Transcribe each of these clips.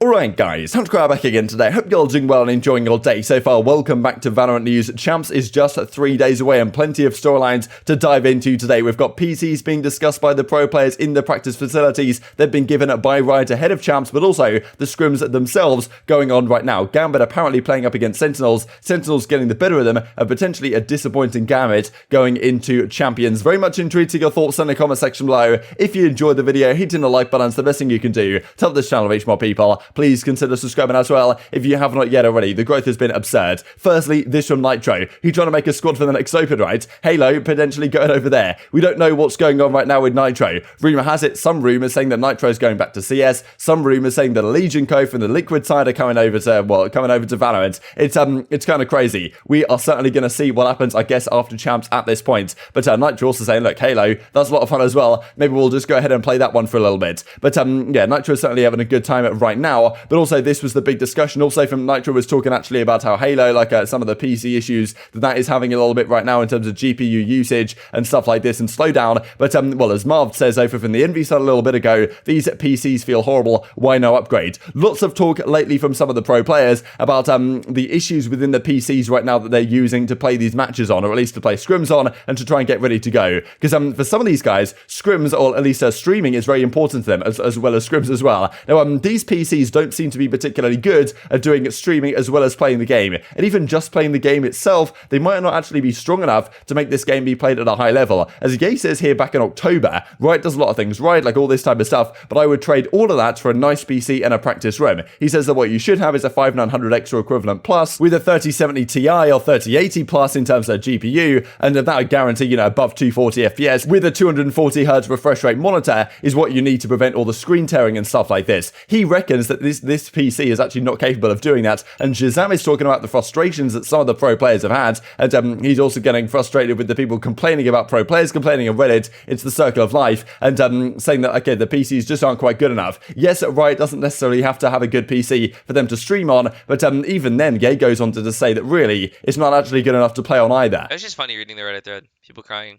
Alright guys, TacticalRab back again today. Hope you're all doing well and enjoying your day so far. Welcome back to Valorant News. Champs is just 3 days away and plenty of storylines to dive into today. We've got PCs being discussed by the pro players in the practice facilities. They've been given by Riot ahead of Champs, but also the scrims themselves going on right now. Gambit apparently playing up against Sentinels. Sentinels getting the better of them, and potentially a disappointing Gambit going into Champions. Very much intrigued to your thoughts in the comment section below. If you enjoyed the video, hitting the like button is the best thing you can do to help this channel reach more people. Please consider subscribing as well if you have not yet already. The growth has been absurd. Firstly, this from Nitro. He's trying to make a squad for the next Open, right? Halo potentially going over there. We don't know what's going on right now with Nitro. Rumor has it, some rumors saying that Nitro is going back to CS. Some rumors saying that Legion Co from the Liquid side are coming over to Valorant. It's kind of crazy. We are certainly going to see what happens, I guess, after Champs at this point. But Nitro also saying, look, Halo, that's a lot of fun as well. Maybe we'll just go ahead and play that one for a little bit. But yeah, Nitro is certainly having a good time right now. But also, this was the big discussion. Also, from Nitro was talking actually about how Halo, some of the PC issues that is having a little bit right now in terms of GPU usage and stuff like this and slowdown. But well, as Marv says over from the Envy side a little bit ago, these PCs feel horrible. Why no upgrade? Lots of talk lately from some of the pro players about the issues within the PCs right now that they're using to play these matches on, or at least to play scrims on and to try and get ready to go. Because for some of these guys, scrims, or at least streaming, is very important to them, as well as scrims as well. Now, these PCs don't seem to be particularly good at doing streaming as well as playing the game. And even just playing the game itself, they might not actually be strong enough to make this game be played at a high level. As Ye says here back in October, Riot does a lot of things right, like all this type of stuff, but I would trade all of that for a nice PC and a practice room. He says that what you should have is a 5900X or equivalent plus with a 3070 Ti or 3080 plus in terms of GPU, and that would guarantee, above 240 FPS with a 240Hz refresh rate monitor is what you need to prevent all the screen tearing and stuff like this. He reckons that this PC is actually not capable of doing that, and ShahZaM is talking about the frustrations that some of the pro players have had, and he's also getting frustrated with the people complaining about pro players, complaining on Reddit. It's the circle of life, and saying that, okay, the PCs just aren't quite good enough. Yes, Riot doesn't necessarily have to have a good PC for them to stream on, but even then, Ye goes on to say that really, it's not actually good enough to play on either. It was just funny reading the Reddit thread. People crying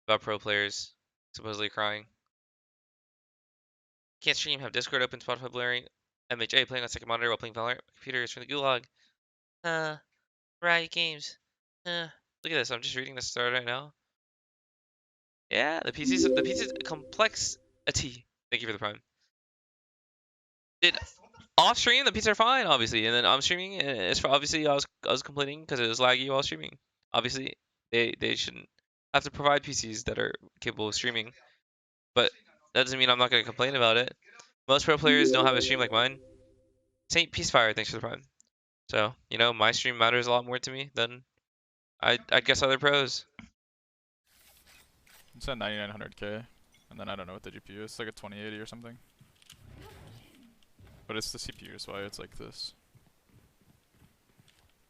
about pro players supposedly crying. Can't stream, have Discord open, Spotify blaring, MHA playing on second monitor while playing Valorant. Computer is from the gulag. Riot Games. Look at this. I'm just reading this thread right now. Yeah, the PC's complexity. Thank you for the prime. Off stream, the PCs are fine, obviously, and then I'm streaming. It's obviously I was complaining because it was laggy while streaming. Obviously, they shouldn't have to provide PCs that are capable of streaming, but that doesn't mean I'm not going to complain about it. Most pro players don't have a stream like mine. Saint Peacefire, thanks for the prime. So, my stream matters a lot more to me than I guess other pros. It's at 9900K, and then I don't know what the GPU is. It's like a 2080 or something. But it's the CPU is why it's like this.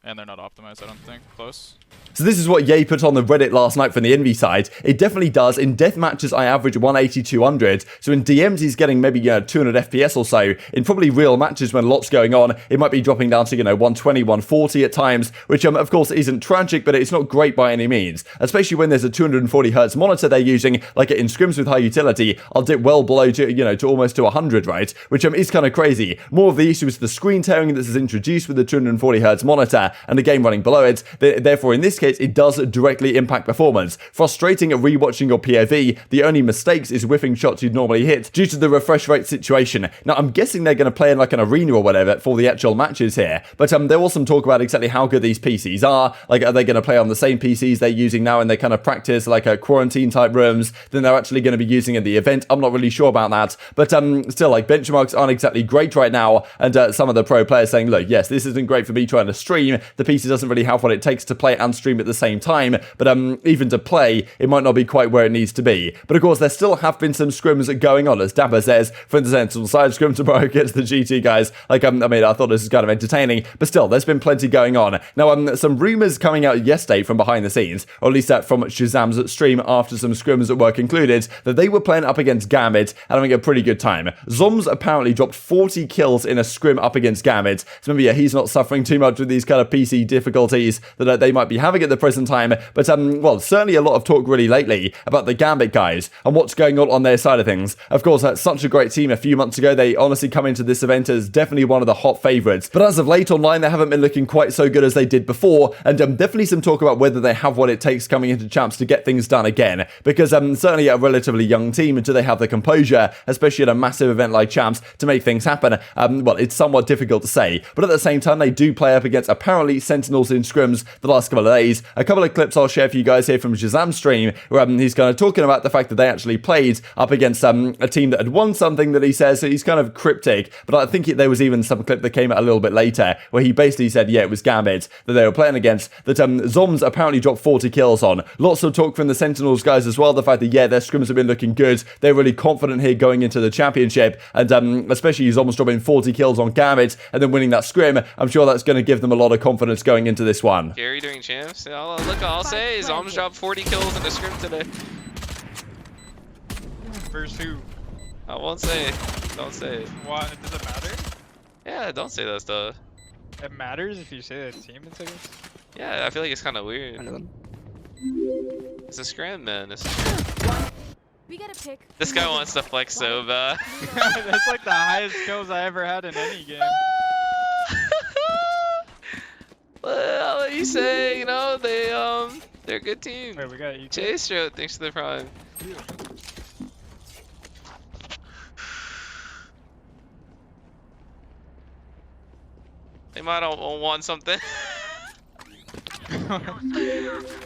And they're not optimized, I don't think. Close. So this is what Ye put on the Reddit last night from the Envy side. It definitely does. In death matches, I average 180, 200. So in DMs, he's getting maybe 200 FPS or so. In probably real matches when lots going on, it might be dropping down to 120, 140 at times, which of course isn't tragic, but it's not great by any means. Especially when there's a 240Hz monitor they're using, like in scrims with high utility, I'll dip well below to almost to 100, right? Which is kind of crazy. More of the issue is the screen tearing that is introduced with the 240Hz monitor and the game running below it. Therefore, in this case, it does directly impact performance. Frustrating at rewatching your POV. The only mistakes is whiffing shots you'd normally hit due to the refresh rate situation. Now, I'm guessing they're going to play in like an arena or whatever for the actual matches here. But there was some talk about exactly how good these PCs are. Like, are they going to play on the same PCs they're using now in their kind of practice, like quarantine type rooms, than they're actually going to be using at the event? I'm not really sure about that. But still, like, benchmarks aren't exactly great right now. And some of the pro players saying, look, yes, this isn't great for me trying to stream. The PC doesn't really have what it takes to play and stream at the same time, but even to play, it might not be quite where it needs to be. But of course, there still have been some scrims going on, as dapr says, for the Sentinel side scrim tomorrow against the GT guys. Like, I thought this was kind of entertaining, but still, there's been plenty going on. Now, some rumors coming out yesterday from behind the scenes, or at least from ShahZaM's stream after some scrims that were concluded, that they were playing up against Gambit and having a pretty good time. Zoms apparently dropped 40 kills in a scrim up against Gambit. So maybe, yeah, he's not suffering too much with these kind of PC difficulties that they might be having at the present time. But, well, certainly a lot of talk really lately about the Gambit guys and what's going on their side of things. Of course, that's such a great team a few months ago. They honestly come into this event as definitely one of the hot favourites. But as of late online, they haven't been looking quite so good as they did before. And definitely some talk about whether they have what it takes coming into Champs to get things done again. Because certainly a relatively young team, do they have the composure, especially at a massive event like Champs, to make things happen? Well, it's somewhat difficult to say. But at the same time, they do play up against apparently Sentinels in Scrims the last couple of days. A couple of clips I'll share for you guys here from ShahZaM's stream, where he's kind of talking about the fact that they actually played up against a team that had won something that he says. So he's kind of cryptic, but I think there was even some clip that came out a little bit later where he basically said, yeah, it was Gambit that they were playing against, that Zoms apparently dropped 40 kills on. Lots of talk from the Sentinels guys as well, the fact that, yeah, their scrims have been looking good. They're really confident here going into the championship, and especially Zoms dropping 40 kills on Gambit and then winning that scrim. I'm sure that's going to give them a lot of confidence going into this one. Gary doing champs. Look, I'll say Zoms dropped 40 kills in the scrim today. Versus who? I won't say it. Don't say it. What? Does it matter? Yeah, don't say that stuff. It matters if you say the team it's against? Yeah, I feel like it's kind of weird. It's a scrim, man. It's a scrim. We gotta pick. This guy wants to flex so bad. That's like the highest kills I ever had in any game. Well, what you say? You know, they're a good team. Wait, we got you. Chase Road, thanks to the prime. They might all want something.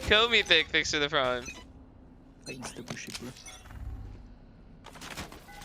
Kill me, thick, thanks to the prime.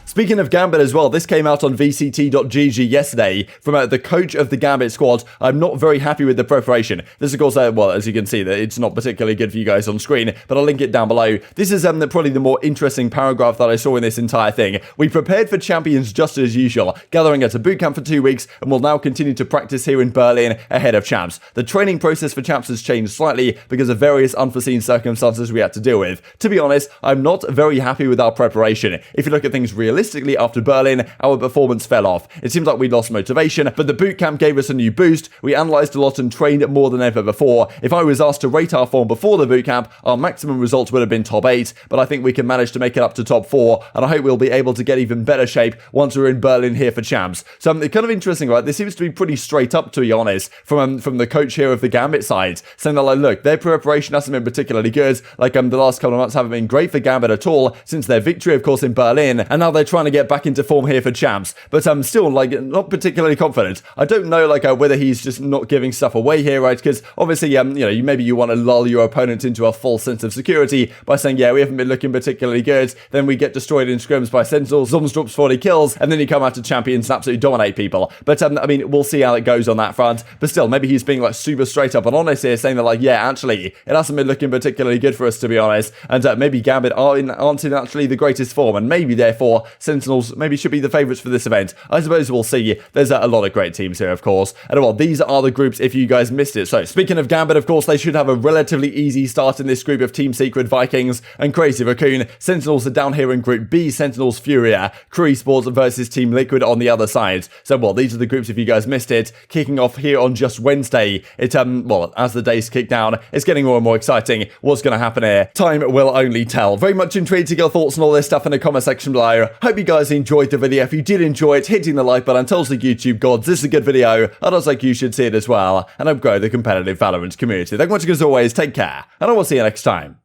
Speaking of Gambit as well, this came out on vct.gg yesterday from the coach of the Gambit squad. I'm not very happy with the preparation. This, of course, well, as you can see, that it's not particularly good for you guys on screen, but I'll link it down below. This is probably the more interesting paragraph that I saw in this entire thing. We prepared for Champions just as usual, gathering at a bootcamp for 2 weeks, and will now continue to practice here in Berlin ahead of Champs. The training process for Champs has changed slightly because of various unforeseen circumstances we had to deal with. To be honest, I'm not very happy with our preparation. If you look at things realistically, after Berlin, our performance fell off. It seems like we lost motivation, but the bootcamp gave us a new boost. We analysed a lot and trained more than ever before. If I was asked to rate our form before the bootcamp, our maximum results would have been top 8, but I think we can manage to make it up to top 4, and I hope we'll be able to get even better shape once we're in Berlin here for Champs. So it's kind of interesting, right? This seems to be pretty straight up, to be honest, from the coach here of the Gambit side, saying that, like, look, their preparation hasn't been particularly good. Like, the last couple of months haven't been great for Gambit at all since their victory, of course, in Berlin, and now they're trying to get back into form here for Champs, but I'm still, like, not particularly confident. I don't know, like, whether he's just not giving stuff away here, right? Because obviously, you know, maybe you want to lull your opponent into a false sense of security by saying, yeah, we haven't been looking particularly good, then we get destroyed in scrims by Sentinels, Zoms drops 40 kills, and then you come out to Champions and absolutely dominate people. But, I mean, we'll see how it goes on that front, but still, maybe he's being, like, super straight up and honest here, saying that, like, yeah, actually, it hasn't been looking particularly good for us, to be honest, and maybe Gambit aren't in actually the greatest form, and maybe, therefore, Sentinels maybe should be the favourites for this event. I suppose we'll see. There's a lot of great teams here, of course. And well, these are the groups if you guys missed it. So, speaking of Gambit, of course, they should have a relatively easy start in this group of Team Secret, Vikings, and Crazy Raccoon. Sentinels are down here in Group B, Sentinels, Furia, Crew Esports versus Team Liquid on the other side. So, well, these are the groups if you guys missed it. Kicking off here on just Wednesday. Well, as the days kick down, it's getting more and more exciting. What's going to happen here? Time will only tell. Very much intrigued to get your thoughts on all this stuff in the comment section below. Hope you guys enjoyed the video. If you did enjoy it, hitting the like button tells the YouTube gods this is a good video, and I was like, you should see it as well, and help grow the competitive Valorant community. Thank you much as always, take care, and I will see you next time.